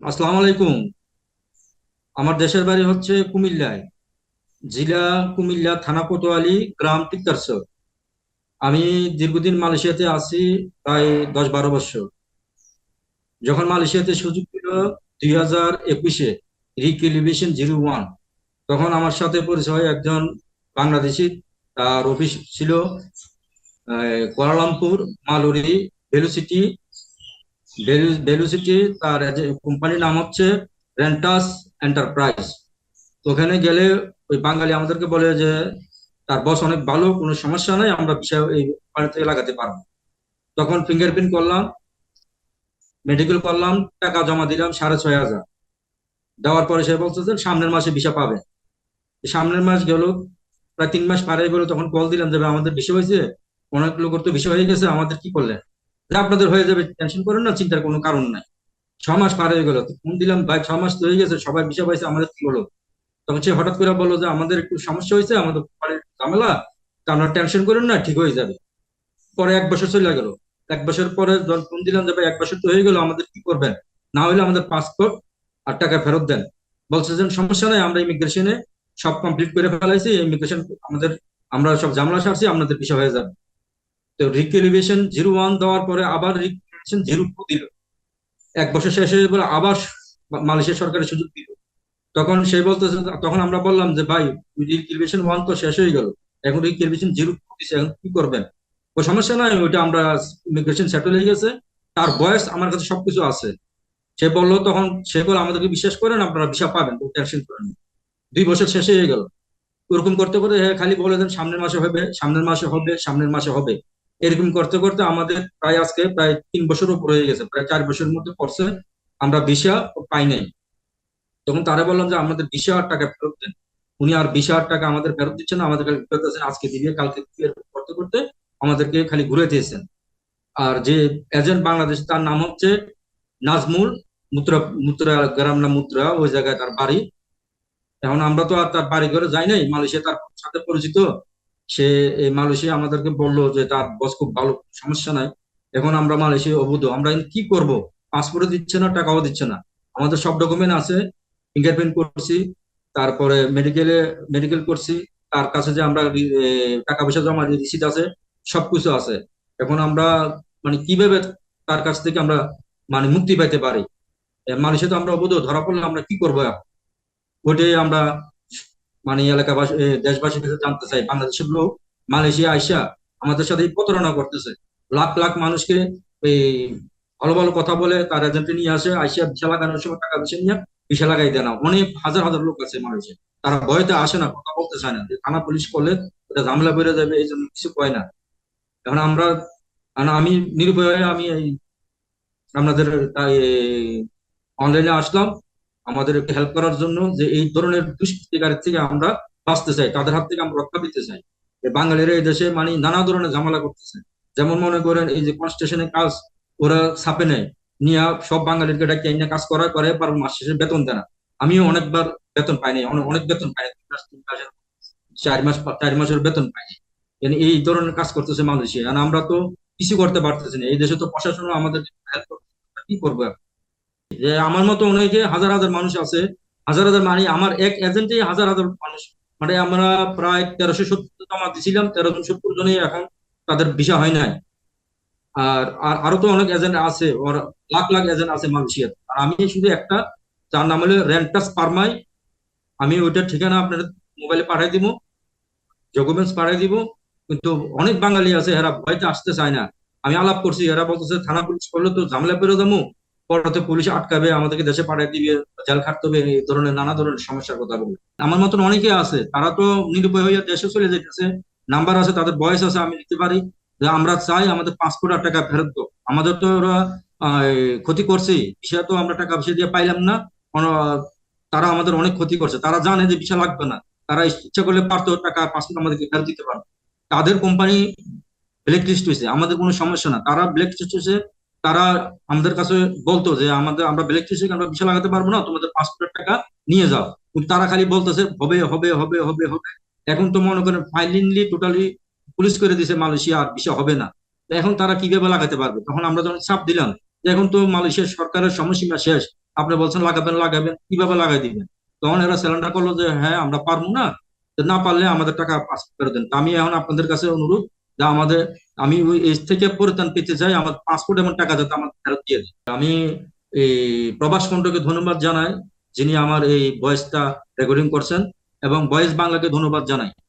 আসসালামু আলাইকুম। আমার দেশের বাড়ি হচ্ছে কুমিল্লায়। জেলা কুমিল্লা, থানা কোতোয়ালি, গ্রাম তিক্তারচর। আমি দীর্ঘদিন মালয়েশিয়াতে আছি, প্রায় 10-12 বছর। যখন মালয়েশিয়াতে সুযোগ ছিল 2021-এ, রিক এলিভেশন 01, তখন আমার সাথে পরিচয় হয় একজন বাংলাদেশি। তার অফিস ছিল কুয়ালালামপুর, মালুরি, ভেলোসিটি, ভেলোসিটি। তার কোম্পানির নাম হচ্ছে রেন্টাস এন্টারপ্রাইজ। তো ওখানে গেলে ওই বাঙালি আমাদেরকে বলে যে তার বস অনেক ভালো, কোনো সমস্যা নাই, আমরা বিষয় এই কোম্পানি থেকে লাগাতে পারবো। তখন ফিঙ্গারপ্রিন্ট করলাম, মেডিকেল করলাম, টাকা জমা দিলাম 6,500। দেওয়ার পরে সে বলছে যে সামনের মাসে ভিসা পাবে। সামনের মাস গেল, প্রায় 3 মাস পার হয়ে গেলো। তখন কল দিলাম যে ভাই, আমাদের বিষয় হয়েছে, অনেক লোকের তো বিষয় হয়ে গেছে, আমাদের কি করলেন? যে আপনাদের হয়ে যাবে, টেনশন করেন না, চিন্তার কোনো কারণ নাই। 6 মাস পার হয়ে গেল, ফোন দিলাম, ভাই 6 মাস তো হয়ে গেছে, সবাই বিষয় পাইছে, আমাদের কি হলো? তখন সে হঠাৎ করে বললো যে আমাদের একটু সমস্যা হয়েছে, আমাদের বাড়ির ঝামেলা, তা আপনারা টেনশন করেন না, ঠিক হয়ে যাবে। পরে 1 বছর চলে গেল। 1 বছর পরে যখন ফোন দিলাম যে ভাই 1 বছর তো হয়ে গেল, আমাদের কি করবেন? না হলে আমাদের পাসপোর্ট আর টাকা ফেরত দেন। বলছে যে সমস্যা নাই, আমরা ইমিগ্রেশনে সব কমপ্লিট করে ফেলাইছি, ইমিগ্রেশন আমাদের, আমরা সব ঝামেলা সারছি, আপনাদের বিষয় হয়ে যাবে। তো রিক এলিভেশন 01 দেওয়ার পরে আবার রিক এলিভেশন 02 দিল। 1 বছর শেষ হয়ে গেলে আবার মালয়েশিয়া সরকারের সুযোগ দিল। তখন সে বলতেছে, তখন আমরা বললাম যে ভাই, রিক্রিয়েশন 1 তো শেষ হয়ে গেল, এখন রিক্রিয়েশন 0 দিছে, এখন কি করবেন? ও সমস্যা নাই, ওইটা আমরা ইমিগ্রেশন সেটেল হয়ে গেছে, তার বয়স আমার কাছে সবকিছু আছে। সে বললো, তখন সে বলে আমাদেরকে বিশ্বাস করেন, আপনারা ভিসা পাবেন, টেনশন করেন না। 2 বছর শেষ হয়ে গেল। ওরকম করতে করতে খালি বলে দেন সামনের মাসে হবে, সামনের মাসে হবে, সামনের মাসে হবে। এরকম করতে করতে আমাদের প্রায় আজকে প্রায় 3 বছর উপর হয়ে গেছে, প্রায় 4 বছরের মধ্যে পড়ছে, আমরা ভিসা পাই নাই। তখন তারা বললাম যে আমাদের 20,000 টাকা ফেরত দেন। উনি আর 20,000 টাকা আমাদের ফেরত দিচ্ছেন না, আমাদের খালি ফেরত দিচ্ছেন আজকে দিবে কালকে দিবে, এরকম করতে করতে আমাদেরকে খালি ঘুরে দিয়েছেন। আর যে এজেন্ট বাংলাদেশ, তার নাম হচ্ছে নাজমুল। মুত্রা, মুত্রা গ্রাম না মুত্রা, ওই জায়গায় তার বাড়ি। এখন আমরা তো আর তার বাড়ি ঘরে যাই নাই, মালয়েশিয়া তার সাথে পরিচিত। সে এই মালয়েশিয়া আমাদেরকে বললো যে তার বস খুব ভালো, সমস্যা নাই। এখন আমরা মালয়েশিয়া অবৈধ, আমরা এখন কি করব? পাসপোর্টও দিচ্ছে না, টাকাও দিচ্ছে না। আমাদের সব ডকুমেন্ট আছে, ফিঙ্গারপ্রিন্ট করছি, তারপরে মেডিকেল করছি, তার কাছে যে আমরা টাকা পয়সা জমা রিসিট আছে, সবকিছু আছে। এখন আমরা মানে কিভাবে তার কাছ থেকে আমরা মানে মুক্তি পাইতে পারি? মালয়েশিয়া তো আমরা অবৈধ ধরা পড়লে আমরা কি করবো এখন? ওইটাই আমরা মানে এলাকাবাসী, দেশবাসীর কাছে জানতে চাই। বাংলাদেশের লোক মালয়েশিয়া আইসা আমাদের সাথে এই প্রতারণা করতেছে। লাখ লাখ মানুষকে এই ভালো ভালো কথা বলে তার এজেন্টে নিয়ে আসে, আইসা ভিসা লাগানোর সময় টাকা পয়সা নিয়ে ভিসা লাগাই দেয় না। অনেক হাজার হাজার লোক আছে মালয়েশিয়া, তারা ভয়তে আসে না, কথা বলতে চায় না, যে থানা পুলিশ করলে ওটা ঝামেলা বেড়ে যাবে, এই জন্য কিছু কয় না। এখন আমরা, আমি নিরুপায় হয়ে আমি এই আপনাদের অনলাইনে আসলাম আমাদের একটু হেল্প করার জন্য, যে এই ধরনের দুষ্কৃতিকারের থেকে আমরা বাঁচতে চাই, তাদের হাত থেকে আমরা রক্ষা পেতে চাই। বাঙালিরা এই দেশে মানে নানা ধরনের ঝামেলা করতেছে। যেমন মনে করেন এই যে কনস্ট্রাকশনের কাজ, ওরা ছাপে নেয়, নিয়ে সব বাঙালিকে ডাকে এনে কাজ করে পর মাস শেষে বেতন দেয় না। আমিও অনেকবার বেতন পাইনি, অনেক অনেক বেতন পাইনি, 2 মাস 3 মাসের, 4 মাস 4 মাসের বেতন পাইনি। এই ধরনের কাজ করতেছে মালয়েশিয়া, আর আমরা তো কিছু করতে পারতেছি না। এই দেশে তো প্রশাসনও আমাদের হেল্প করতে, কি করবো এখন? যে আমার মতো অনেকে হাজার হাজার মানুষ আছে, হাজার হাজার মানে আমার এক এজেন্টে হাজার হাজার মানুষ। মানে আমরা প্রায় 1370 জমা দিছিলাম, 1370 জনই এখন তাদের ভিসা হয় নাই। আর আর আরো তো অনেক এজেন্ট আছে, ওর লাখ লাখ এজেন্ট আছে মালয়েশিয়ার। আর আমি শুধু একটা, যার নাম হলো রেন্টাস পারমাই। আমি ওইটার ঠিকানা আপনার মোবাইলে পাঠাই দিব, ডকুমেন্টস পাঠাই দিব। কিন্তু অনেক বাঙালি আছে, এরা ভয়তে আসতে চায় না। আমি আলাপ করছি, এরা বলতেছে থানা পুলিশ করলে তো ঝামেলা পেরে যাবো, পরে পুলিশ আটকাবে, আমাদেরকে দেশে পাঠিয়ে দিবে, জেল খাটতে হবে, এই ধরনের নানা ধরনের সমস্যার কথা বলে। আমার মতন অনেকে আছে, তারা তো নিরুপায় হইয়া দেশে চলে যেতেছে। নাম্বার আছে, তাদের বয়স আছে, আমি নিতে পারি, যে আমরা চাই আমাদের পাসপোর্ট আর টাকা ফেরত দাও। আমাদের তো ওরা ক্ষতি করছে, বিষয় তো আমরা টাকা পয়সা দিয়ে পাইলাম না। তারা আমাদের অনেক ক্ষতি করছে, তারা জানে যে বিষয় লাগবে না, তারা ইচ্ছা করলে পারতো টাকা পাসপোর্ট আমাদেরকে ফেরত দিতে পারবে। তাদের কোম্পানি ব্ল্যাক লিস্ট হয়েছে, আমাদের কোনো সমস্যা না, তারা ব্ল্যাক লিস্ট হয়েছে। তারা আমাদের কাছে বলতো যে আমাদের, আমরা ব্ল্যাক লিস্টে আমরা ভিসা লাগাতে পারবো না, তোমাদের পাসপোর্টের টাকা নিয়ে যাও। কিন্তু তারা খালি বলতেছে হবে হবে হবে হবে হবে। এখন তো মনে করেন ফাইনালি টোটালি পুলিশ করে দিছে মালয়েশিয়া, আর ভিসা হবে না। তো এখন তারা কিভাবে লাগাতে পারবে? তখন আমরা যখন চাপ দিলাম যে এখন তো মালয়েশিয়ার সরকারের সময়সীমা শেষ, আপনি বলছেন লাগাবেন লাগাবেন, কিভাবে লাগাই দিবেন? তখন এরা স্যালেন্ডার করলো যে হ্যাঁ আমরা পারবো না, তো না পারলে আমাদের টাকা পাসপোর্ট ফেরত দেন। তো আমি এখন আপনাদের কাছে অনুরোধ যে আমি ওই এজ থেকে পরিত্রাণ পেতে চাই, আমার পাসপোর্ট এবং টাকা যাতে আমার ফেরত দিয়ে দেয়। আমি এই প্রবাস কণ্ঠকে ধন্যবাদ জানাই, যিনি আমার এই ভয়েসটা রেকর্ডিং করছেন, এবং ভয়েস বাংলাকে ধন্যবাদ জানাই।